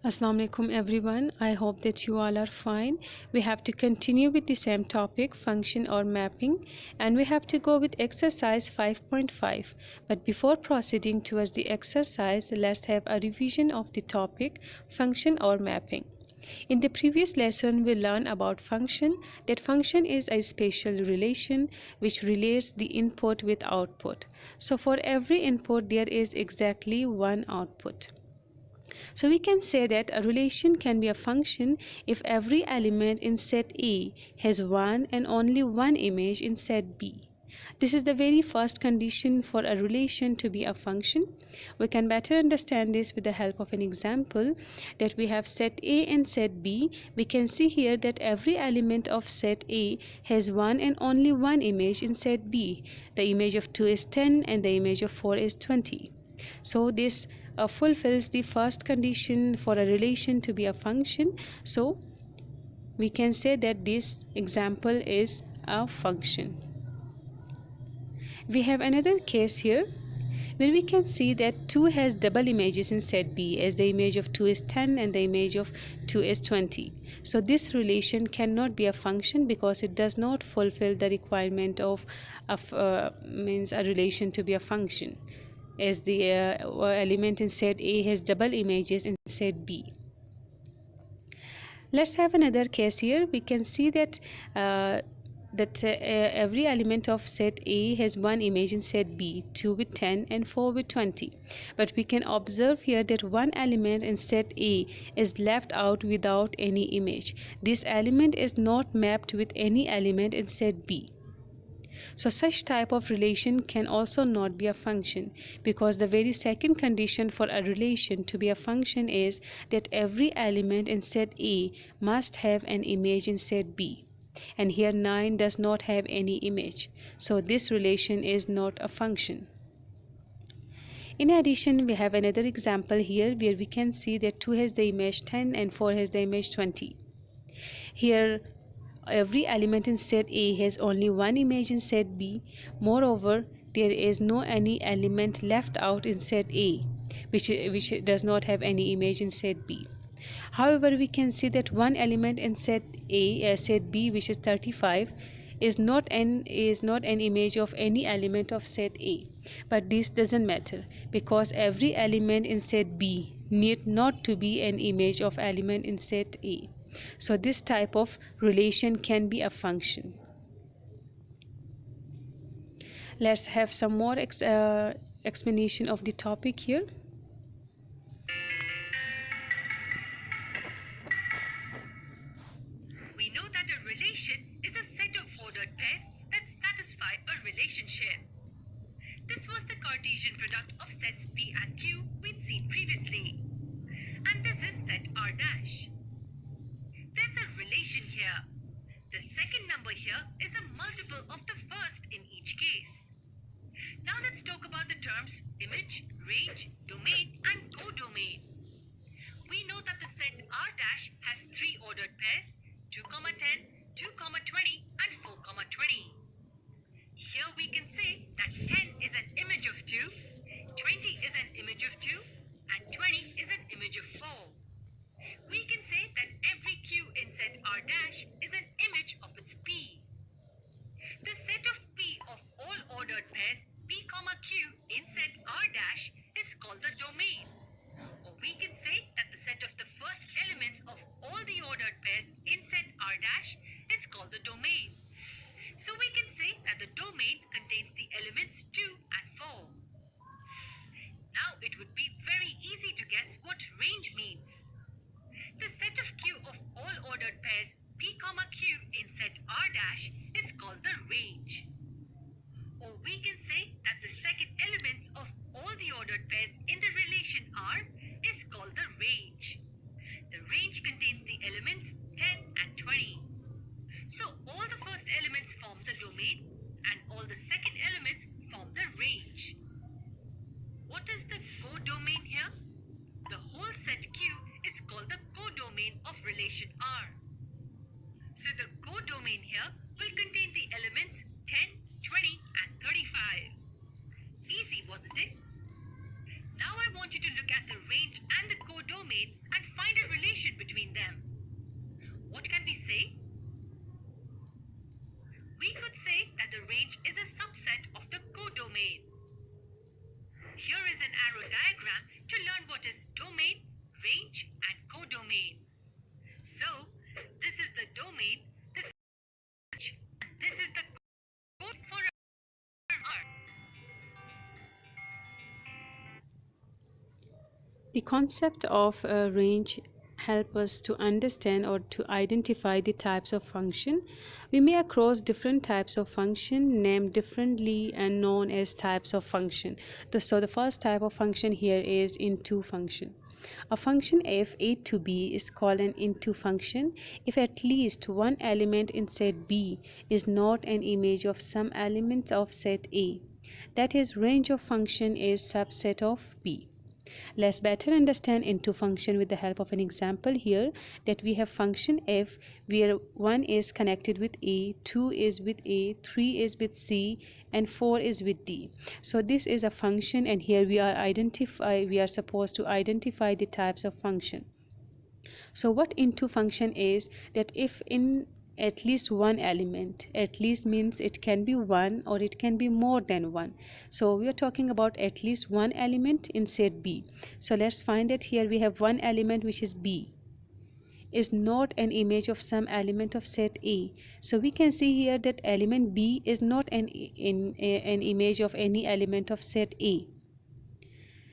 Assalamu alaikum everyone. I hope that you all are fine. We have to continue with the same topic, function or mapping, and we have to go with exercise 5.5. But before proceeding towards the exercise, let's have a revision of the topic, function or mapping. In the previous lesson, we learned about function, that function is a spatial relation which relates the input with output. So for every input, there is exactly one output. So we can say that a relation can be a function if every element in set A has one and only one image in set B. This is the very first condition for a relation to be a function. We can better understand this with the help of an example that we have set A and set B. We can see here that every element of set A has one and only one image in set B. The image of 2 is 10 and the image of 4 is 20. So this fulfills the first condition for a relation to be a function. So we can say that this example is a function. We have another case here where we can see that 2 has double images in set B, as the image of 2 is 10 and the image of 2 is 20. So this relation cannot be a function because it does not fulfill the requirement of a relation to be a function, as the element in set A has double images in set B. Let's have another case here. We can see that every element of set A has one image in set B, 2 with 10 and 4 with 20. But we can observe here that one element in set A is left out without any image. This element is not mapped with any element in set B. So such type of relation can also not be a function, because the very second condition for a relation to be a function is that every element in set A must have an image in set B. And here 9 does not have any image. So this relation is not a function. In addition, we have another example here where we can see that 2 has the image 10 and 4 has the image 20. Here every element in set A has only one image in set B. Moreover, there is no any element left out in set A which does not have any image in set B. However, we can see that one element in set B, which is 35, is not an image of any element of set A. But this doesn't matter, because every element in set B need not to be an image of element in set A. So this type of relation can be a function. Let's have some more explanation of the topic here. We know that a relation is a set of ordered pairs that satisfy a relationship. This was the Cartesian product of sets P and Q we'd seen previously. And this is set R dash. There's a relation here. The second number here is a multiple of the first in each case. Now let's talk about the terms image, range, domain, and codomain. We know that the set R dash has three ordered pairs, 2, 10, 2, 20, and 4, 20. Here we can say that 10 is an image of 2, 20 is an image of 2, and 20 is an image of 4. We can say that every Q in set R dash is an image of its P. The set of P of all ordered pairs P, Q in set R dash is called the domain. Or we can say that the set of the first elements of all the ordered pairs in set R dash is called the domain. So we can say that the domain contains the elements 2 and 4. Now it would be very easy to guess what range means. The set of Q of all ordered pairs P, Q in set R dash is called the range. Or we can say that the second elements of all the ordered pairs in the relation R is called the range. The range contains the elements 10 and 20. So all the first elements form the domain and all the second elements form the range. What is the codomain here? The whole set Q is called the codomain of relation R. So the codomain here will contain the elements 10, 20 and 35. Easy, wasn't it? Now I want you to look at the range and the codomain and find a range and codomain. So, this is the domain, this is range, and this is the code for R. The concept of a range help us to understand or to identify the types of function. We may across different types of function named differently and known as types of function. So the first type of function here is into function. A function f a to b is called an into function if at least one element in set B is not an image of some element of set A. That is, range of function is subset of B. Let's better understand into function with the help of an example here, that we have function f where 1 is connected with a, 2 is with a, 3 is with c, and 4 is with d. So this is a function, and here we are supposed to identify the types of function. So what into function is that if in at least one element, at least means it can be one or it can be more than one. So we are talking about at least one element in set B. So let's find that here we have one element which is B is not an image of some element of set A. So we can see here that element B is not an image of any element of set A.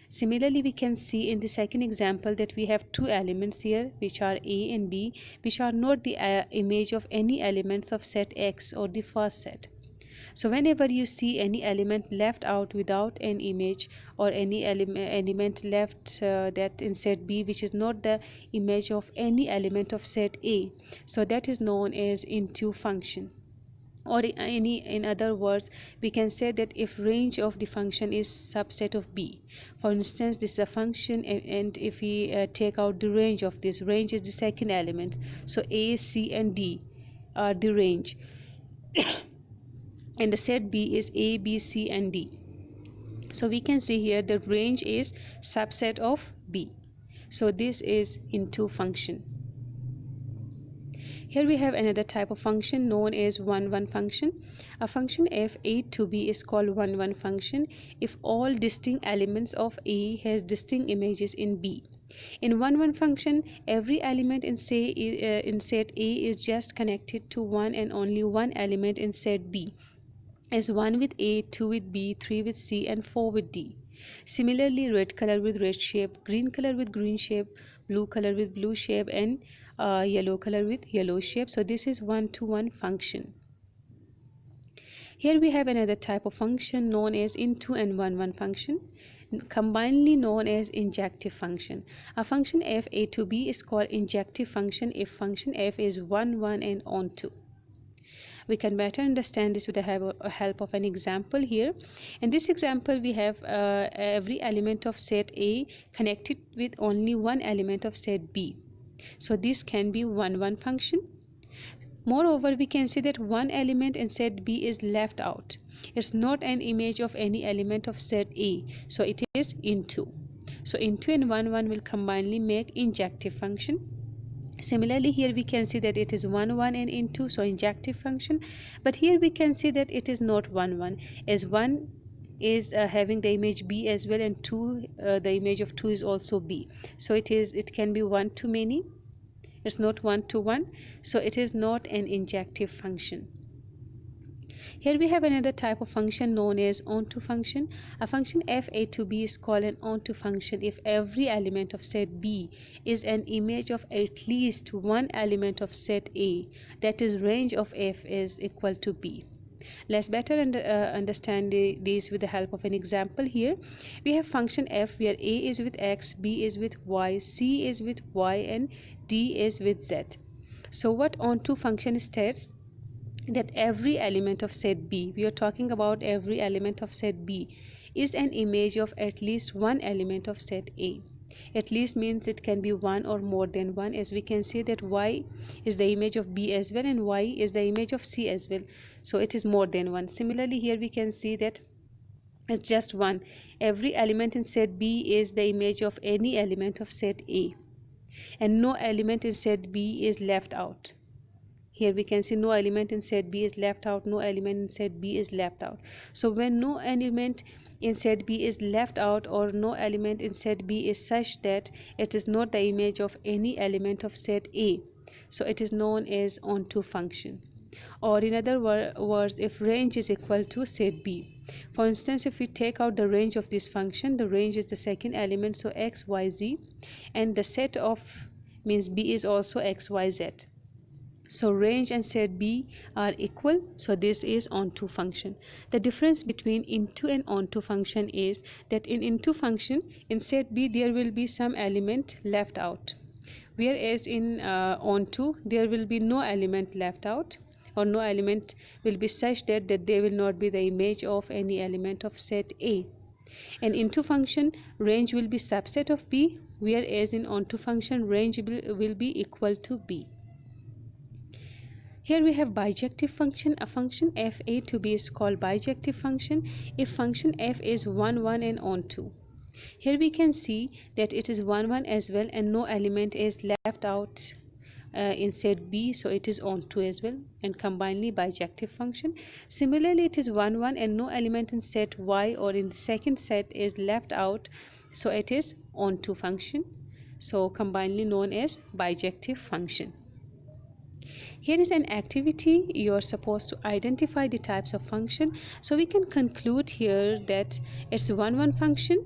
Similarly, we can see in the second example that we have two elements here which are A and B, which are not the image of any elements of set X or the first set. So whenever you see any element left out without an image, or any element left that in set B which is not the image of any element of set A, so that is known as into function. Or in other words, we can say that if range of the function is subset of B, for instance this is a function, and if we take out the range of this, range is the second element, so A, C and D are the range and the set B is A, B, C and D. So we can see here the range is subset of B. So this is into function. Here we have another type of function known as 1-1 function. A function f a to b is called 1-1 function if all distinct elements of A has distinct images in B. In 1-1 function, every element in set A is just connected to one and only one element in set B, as 1 with A, 2 with B, 3 with C and 4 with D. Similarly, red color with red shape, green color with green shape, blue color with blue shape, and yellow color with yellow shape. So this is 1-to-1 function. Here we have another type of function known as into and 1-1 function, combinedly known as injective function. A function f a to b is called injective function if function f is 1-1 and onto. We can better understand this with the help of an example here. In this example, we have every element of set A connected with only one element of set B. So this can be 1-1 function. Moreover, we can see that one element in set B is left out. It's not an image of any element of set A. So it is into. So into and 1-1 will combinedly make injective function. Similarly, here we can see that it is 1-1 and into, so injective function. But here we can see that it is not 1-1, as 1 is having the image B as well, and 2 the image of 2 is also B. So it can be 1 to many. It's not 1-to-1, so it is not an injective function. Here we have another type of function known as onto function. A function f a to b is called an onto function if every element of set B is an image of at least one element of set A, that is range of f is equal to B. Let's better understand this with the help of an example here. We have function f where A is with x, B is with y, C is with y, and D is with z. So what onto function states? That every element of set B, we are talking about every element of set B, is an image of at least one element of set A. At least means it can be one or more than one, as we can see that Y is the image of B as well and Y is the image of C as well. So it is more than one. Similarly, here we can see that it's just one. Every element in set B is the image of any element of set A, and no element in set B is left out. Here we can see no element in set B is left out, no element in set B is left out. So when no element in set B is left out, or no element in set B is such that it is not the image of any element of set A, so it is known as onto function. Or in other words, if range is equal to set B. For instance, if we take out the range of this function, the range is the second element, so x, y, z, and the set of means B is also x, y, z. So range and set B are equal, so this is onto function. The difference between into and onto function is that in into function, in set B there will be some element left out, whereas in onto there will be no element left out, or no element will be such that they will not be the image of any element of set A. And into function, range will be subset of B, whereas in onto function, range will be equal to B. Here we have bijective function. A function f a to b is called bijective function if function f is 1 1 and onto. Here we can see that it is 1 1 as well, and no element is left out in set B, so it is onto as well, and combinedly bijective function. Similarly, it is 1 1 and no element in set Y or in the second set is left out, so it is onto function, so combinedly known as bijective function. Here is an activity. You are supposed to identify the types of function. So we can conclude here that it's 1 1 function.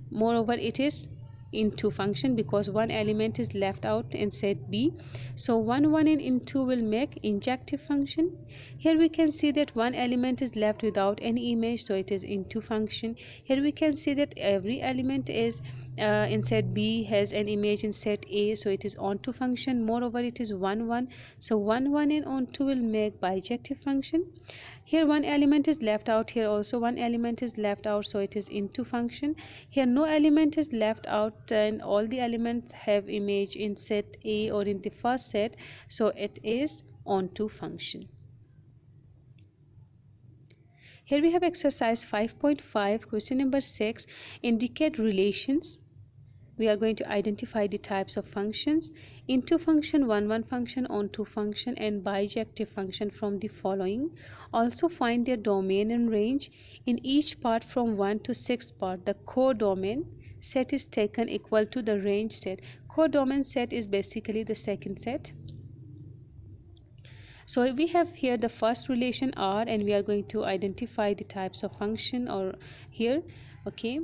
Moreover, it is into function because one element is left out in set B. So 1 1 and into will make injective function. Here we can see that one element is left without any image, so it is into function. Here we can see that every element is in set B has an image in set A, so it is onto function. Moreover, it is 1 1, so 1 1 and onto will make bijective function. Here one element is left out, here also one element is left out, so it is into function. Here no element is left out and all the elements have image in set A or in the first set, so it is onto function. Here we have exercise 5.5, question number 6, indicate relations. We are going to identify the types of functions: into function, 1 1 function, onto function, and bijective function from the following. Also find their domain and range. In each part from 1 to 6 part, the codomain set is taken equal to the range set. Codomain set is basically the second set. So we have here the first relation R, and we are going to identify the types of function or here. Okay,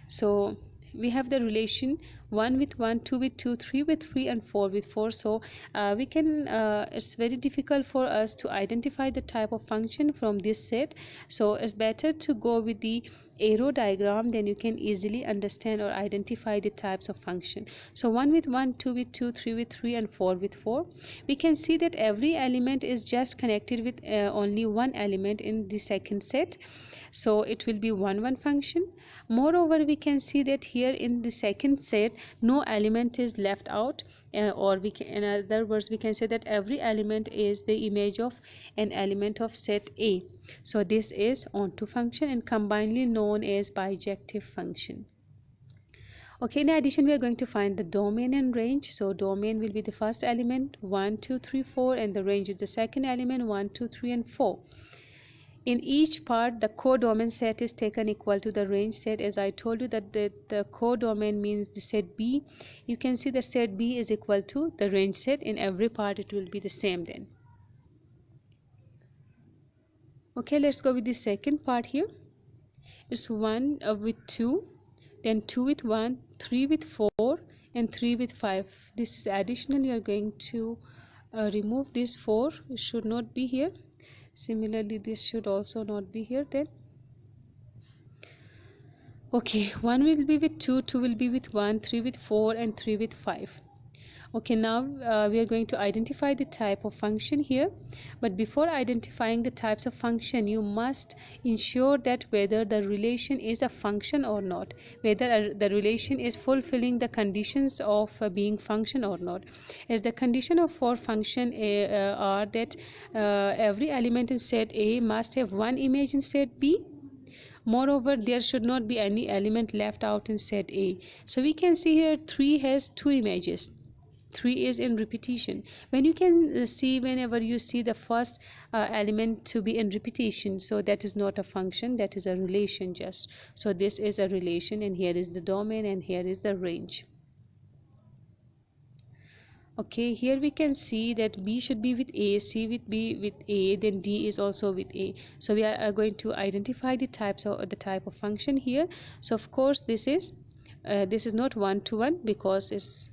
so we have the relation 1 with 1, 2 with 2, 3 with 3, and 4 with 4. So we can it's very difficult for us to identify the type of function from this set, so it's better to go with the arrow diagram, then you can easily understand or identify the types of function. So 1 with 1, 2 with 2, 3 with 3, and 4 with 4. We can see that every element is just connected with only one element in the second set, so it will be 1 1 function. Moreover, we can see that here in the second set no element is left out, or we can, in other words, we can say that every element is the image of an element of set A. So this is onto function and combinedly known as bijective function. Okay, in addition, we are going to find the domain and range. So domain will be the first element 1 2 3 4, and the range is the second element 1 2 3 and 4. In each part, the codomain set is taken equal to the range set. As I told you that the codomain means the set B. You can see that set B is equal to the range set. In every part, it will be the same then. Okay, let's go with the second part here. It's 1 with 2, then 2 with 1, 3 with 4, and 3 with 5. This is additional. You are going to remove this 4. It should not be here. Similarly, this should also not be here then. Okay, 1 will be with 2, 2 will be with 1, 3 with 4, and 3 with 5. Okay, now we are going to identify the type of function here. But before identifying the types of function, you must ensure that whether the relation is a function or not, whether the relation is fulfilling the conditions of being function or not. As the condition of for function are that every element in set A must have one image in set B. Moreover, there should not be any element left out in set A. So we can see here 3 has 2 images. 3 is in repetition. When you can see, whenever you see the first element to be in repetition, so that is not a function, that is a relation just. So this is a relation, and here is the domain and here is the range. Okay, here we can see that B should be with A, C with B with A, then D is also with A. So we are going to identify the types of the type of function here. So of course this is not one-to-one, because it's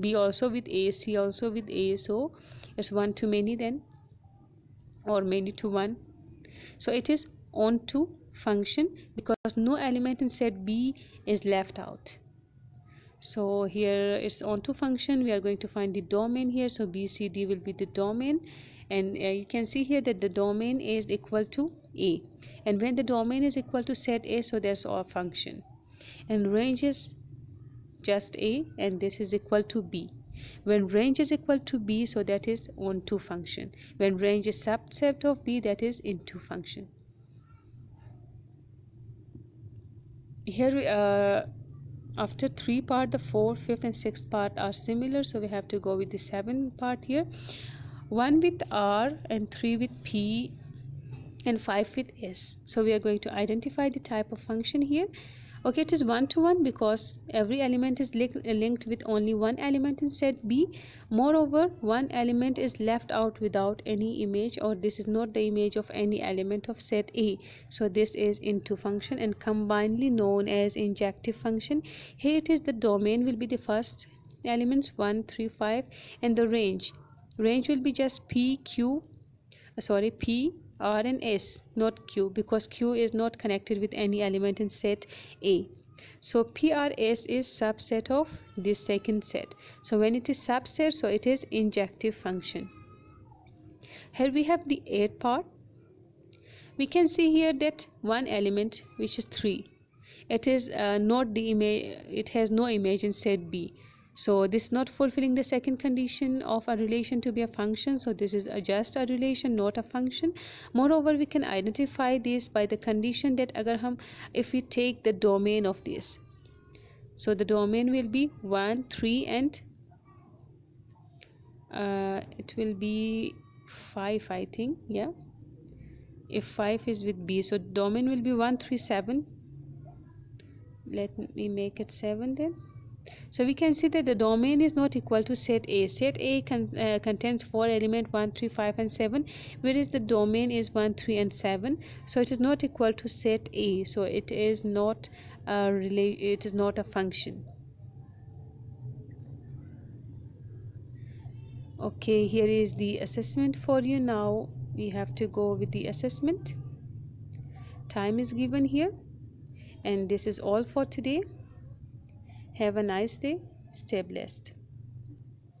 B also with A, C also with A, so it's one to many then, or many to one. So it is onto function because no element in set B is left out. So here it's onto function. We are going to find the domain here. So BCD will be the domain, and you can see here that the domain is equal to A, and when the domain is equal to set A, so there's our function, and range is just A, and this is equal to B. When range is equal to B, so that is onto function. When range is subset of B, that is into function. Here after 3 part, the 4th, 5th and 6th part are similar, so we have to go with the 7th part here. 1 with R and 3 with P and 5 with S. So we are going to identify the type of function here. Okay, it is one-to-one because every element is linked with only one element in set B. Moreover, one element is left out without any image, or this is not the image of any element of set A. So this is into function and combinedly known as injective function. Here it is the domain will be the first elements 1, 3, 5, and the range will be just P, R and S, not Q, because Q is not connected with any element in set A. So PRS is subset of this second set. So when it is subset, so it is injective function. Here we have the 8th part. We can see here that one element, which is 3, it is not the image, it has no image in set B. So this is not fulfilling the second condition of a relation to be a function. So this is just a relation, not a function. Moreover, we can identify this by the condition that if we take the domain of this, so the domain will be 1, 3 and it will be 5, I think. Yeah, if 5 is with B, so domain will be 1, 3, 7. Let me make it 7 then. So we can see that the domain is not equal to set A. Set A contains 4 elements 1, 3, 5 and 7, whereas the domain is 1, 3 and 7. So it is not equal to set A. So it is not a function. Okay, here is the assessment for you. Now we have to go with the assessment. Time is given here, and this is all for today. Have a nice day. Stay blessed.